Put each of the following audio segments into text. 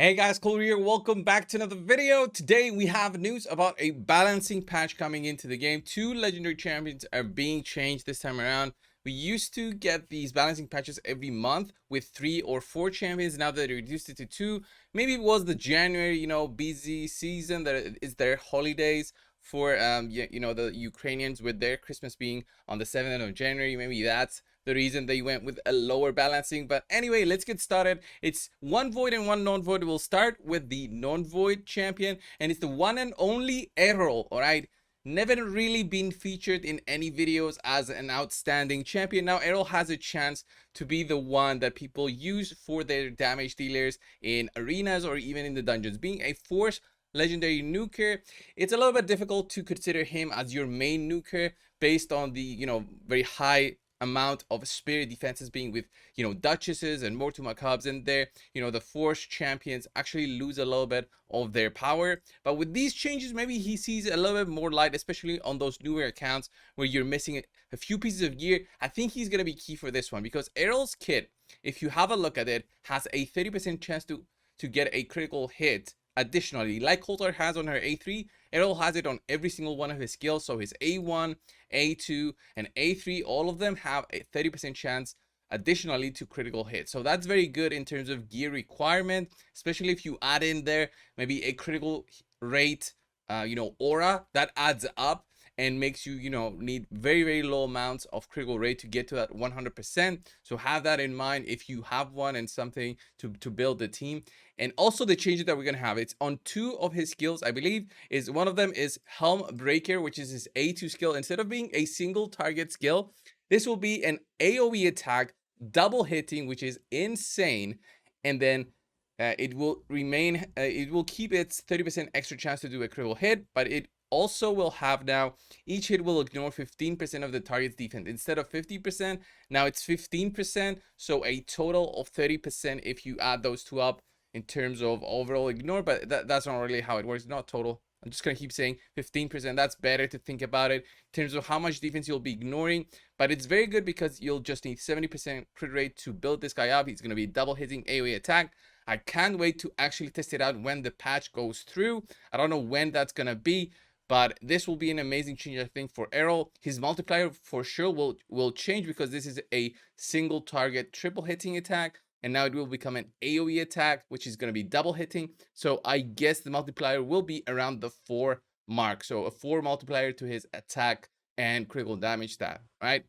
Hey guys, Cole here. Welcome back to another video. Today we have news about a balancing patch coming into the game. Two legendary champions are being changed this time around. We used to get these balancing patches every month with 3 or 4 champions. Now that they reduced it to 2, maybe it was the January, busy season that is their holidays for the Ukrainians with their Christmas being on the 7th of January. Maybe that's the reason they went with a lower balancing. But anyway, let's get started. It's one void and one non-void. We'll start with the non-void champion, and it's the one and only Errol. All right, never really been featured in any videos as an outstanding champion. Now Errol has a chance to be the one that people use for their damage dealers in arenas or even in the dungeons. Being a force legendary nuker, it's a little bit difficult to consider him as your main nuker based on the very high amount of spirit defenses being with duchesses and more to macabres in there. The force champions actually lose a little bit of their power, but with these changes maybe he sees a little bit more light, especially on those newer accounts where you're missing a few pieces of gear. I think he's gonna be key for this one because Errol's kit, if you have a look at it, has a 30% chance to get a critical hit. Additionally, like Coulter has on her A3, Errol has it on every single one of his skills. So his A1, A2, and A3, all of them have a 30% chance additionally to critical hit. So that's very good in terms of gear requirement, especially if you add in there maybe a critical rate, aura that adds up and makes you need very low amounts of critical rate to get to that 100%. So have that in mind if you have one and something to build the team. And also the changes that we're gonna have, it's on 2 of his skills, I believe. Is one of them is Helm Breaker, which is his A2 skill. Instead of being a single target skill, this will be an AoE attack, double hitting, which is insane. And then it will remain, it will keep its 30% extra chance to do a critical hit, but it also will have now each hit will ignore 15% of the target's defense. Instead of 50%, now it's 15%, so a total of 30% if you add those two up in terms of overall ignore. But that's not really how it works. Not total, I'm just gonna keep saying 15%. That's better to think about it in terms of how much defense you'll be ignoring. But it's very good because you'll just need 70% crit rate to build this guy up. He's gonna be double hitting AoE attack. I can't wait to actually test it out when the patch goes through. I don't know when that's gonna be, but this will be an amazing change, I think, for Errol. His multiplier for sure will change because this is a single target triple hitting attack, and now it will become an AoE attack, which is going to be double hitting. So I guess the multiplier will be around the 4 mark. So a 4 multiplier to his attack and critical damage stat, right?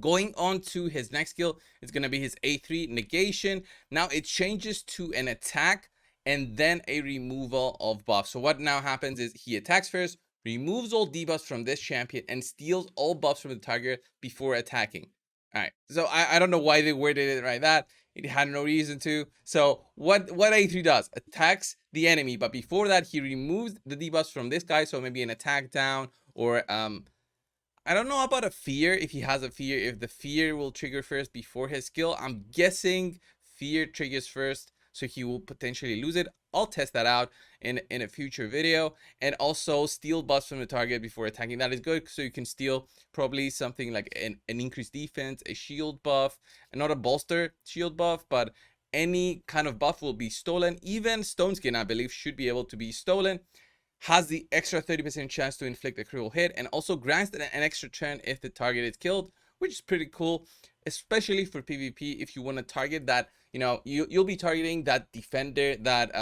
Going on to his next skill, it's going to be his A3 negation. Now it changes to an attack and then a removal of buffs. So what now happens is he attacks first, removes all debuffs from this champion, and steals all buffs from the target before attacking. All right, so I don't know why they worded it like that. It had no reason to. So what A3 does, attacks the enemy, but before that he removes the debuffs from this guy. So maybe an attack down, or I don't know about a fear, if he has a fear, if the fear will trigger first before his skill. I'm guessing fear triggers first, so he will potentially lose it. I'll test that out in a future video. And also steal buffs from the target before attacking. That is good, so you can steal probably something like an increased defense, a shield buff, and not a bolster shield buff, but any kind of buff will be stolen. Even Stone Skin, I believe, should be able to be stolen. Has the extra 30% chance to inflict a critical hit, and also grants an extra turn if the target is killed, which is pretty cool, especially for PvP. If you want to target that, you'll be targeting that defender that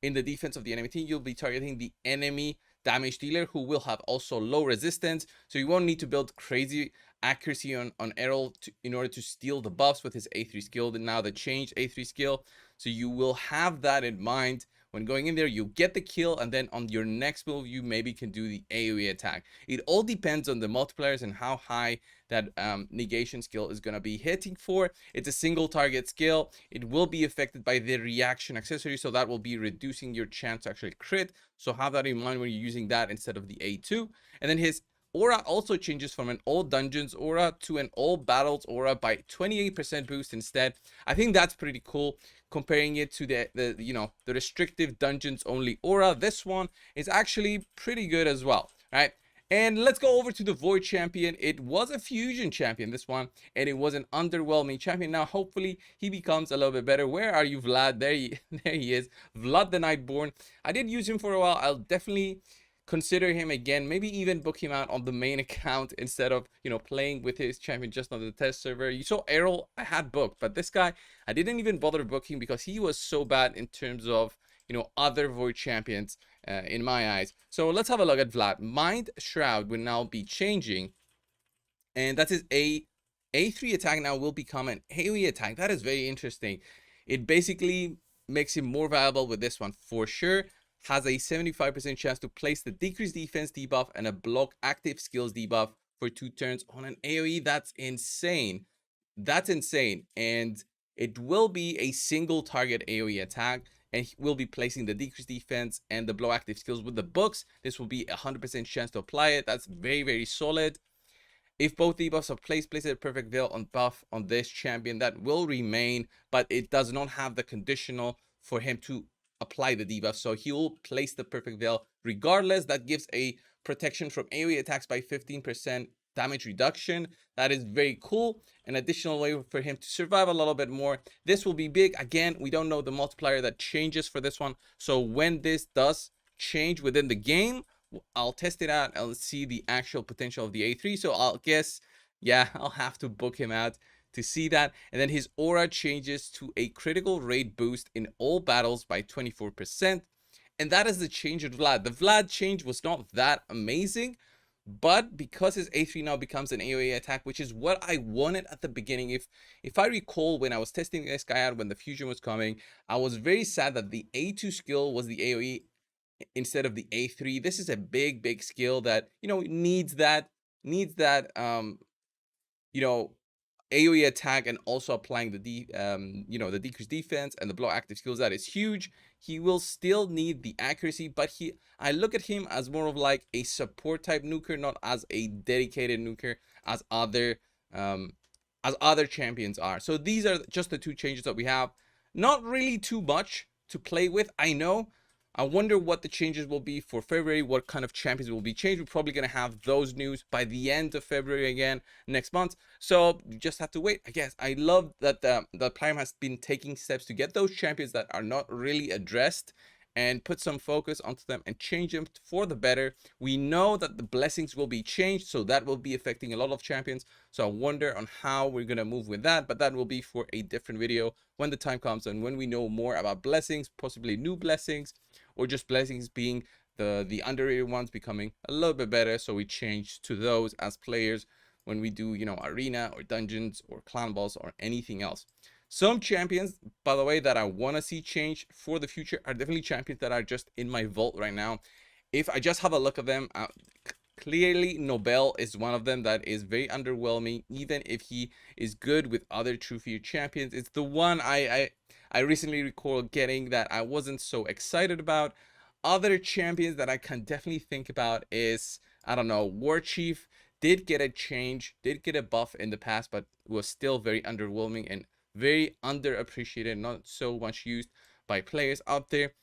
in the defense of the enemy team, you'll be targeting the enemy damage dealer who will have also low resistance, so you won't need to build crazy accuracy on Errol in order to steal the buffs with his A3 skill. And now the changed A3 skill, so you will have that in mind when going in there. You get the kill, and then on your next move you maybe can do the AoE attack. It all depends on the multipliers and how high that negation skill is going to be hitting for. It's a single target skill. It will be affected by the reaction accessory, so that will be reducing your chance to actually crit. So have that in mind when you're using that instead of the A2. And then his aura also changes from an all dungeons aura to an all battles aura by 28% boost instead. I think that's pretty cool. Comparing it to the restrictive dungeons only aura, this one is actually pretty good as well, right? And let's go over to the Void champion. It was a fusion champion, this one, and it was an underwhelming champion. Now, hopefully, he becomes a little bit better. Where are you, Vlad? There he is. Vlad the Nightborne. I did use him for a while. I'll definitely consider him again. Maybe even book him out on the main account instead of, playing with his champion just on the test server. You saw Errol, I had booked, but this guy, I didn't even bother booking because he was so bad in terms of, other Void champions in my eyes. So let's have a look at Vlad. Mind Shroud will now be changing, and that is A3 attack now will become an AoE attack. That is very interesting. It basically makes him more valuable with this one for sure. Has a 75% chance to place the decreased defense debuff and a block active skills debuff for 2 turns on an AoE. That's insane. That's insane. And it will be a single target AoE attack, and he will be placing the decreased defense and the blow active skills with the books. This will be 100% chance to apply it. That's very, very solid. If both debuffs are placed, place a perfect veil on buff on this champion. That will remain, but it does not have the conditional for him to apply the debuff. So he will place the perfect veil regardless. That gives a protection from AoE attacks by 15% damage reduction. That is very cool. An additional way for him to survive a little bit more. This will be big. Again, we don't know the multiplier that changes for this one. So when this does change within the game, I'll test it out and see the actual potential of the A3. So I'll guess, yeah, I'll have to book him out to see that. And then his aura changes to a critical rate boost in all battles by 24%. And that is the change of Vlad. The Vlad change was not that amazing, but because his A3 now becomes an AoE attack, which is what I wanted at the beginning. If I recall, when I was testing this guy out, when the fusion was coming, I was very sad that the A2 skill was the AoE instead of the A3. This is a big skill that, needs that AoE attack, and also applying the the decreased defense and the blow active skills. That is huge. He will still need the accuracy, but I look at him as more of like a support type nuker, not as a dedicated nuker as other champions are. So these are just the 2 changes that we have. Not really too much to play with, I know. I wonder what the changes will be for February, what kind of champions will be changed. We're probably going to have those news by the end of February again next month. So you just have to wait, I guess. I love that the Prime has been taking steps to get those champions that are not really addressed and put some focus onto them and change them for the better. We know that the blessings will be changed, so that will be affecting a lot of champions. So I wonder on how we're going to move with that, but that will be for a different video when the time comes and when we know more about blessings, possibly new blessings, or just blessings being the underrated ones becoming a little bit better. So we change to those as players when we do, arena or dungeons or clan balls or anything else. Some champions, by the way, that I want to see change for the future are definitely champions that are just in my vault right now. If I just have a look at them, clearly Nobel is one of them that is very underwhelming, even if he is good with other True Fear champions. It's the one I recently recall getting that I wasn't so excited about. Other champions that I can definitely think about is, I don't know, War Chief did get a change, did get a buff in the past, but was still very underwhelming and very underappreciated, not so much used by players out there.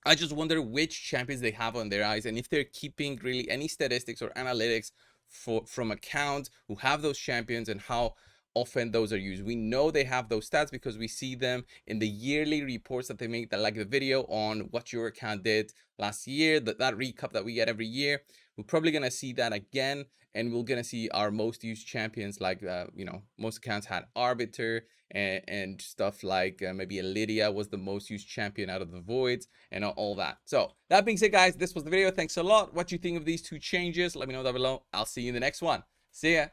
I just wonder which champions they have on their eyes, and if they're keeping really any statistics or analytics from accounts who have those champions and how often those are used. We know they have those stats because we see them in the yearly reports that they make, that like the video on what your account did last year, that recap that we get every year. We're probably gonna see that again, and we're gonna see our most used champions, like most accounts had Arbiter and stuff like maybe Lydia was the most used champion out of the Voids and all that. So that being said, guys, this was the video. Thanks a lot. What you think of these 2 changes, let me know down below. I'll see you in the next one. See ya.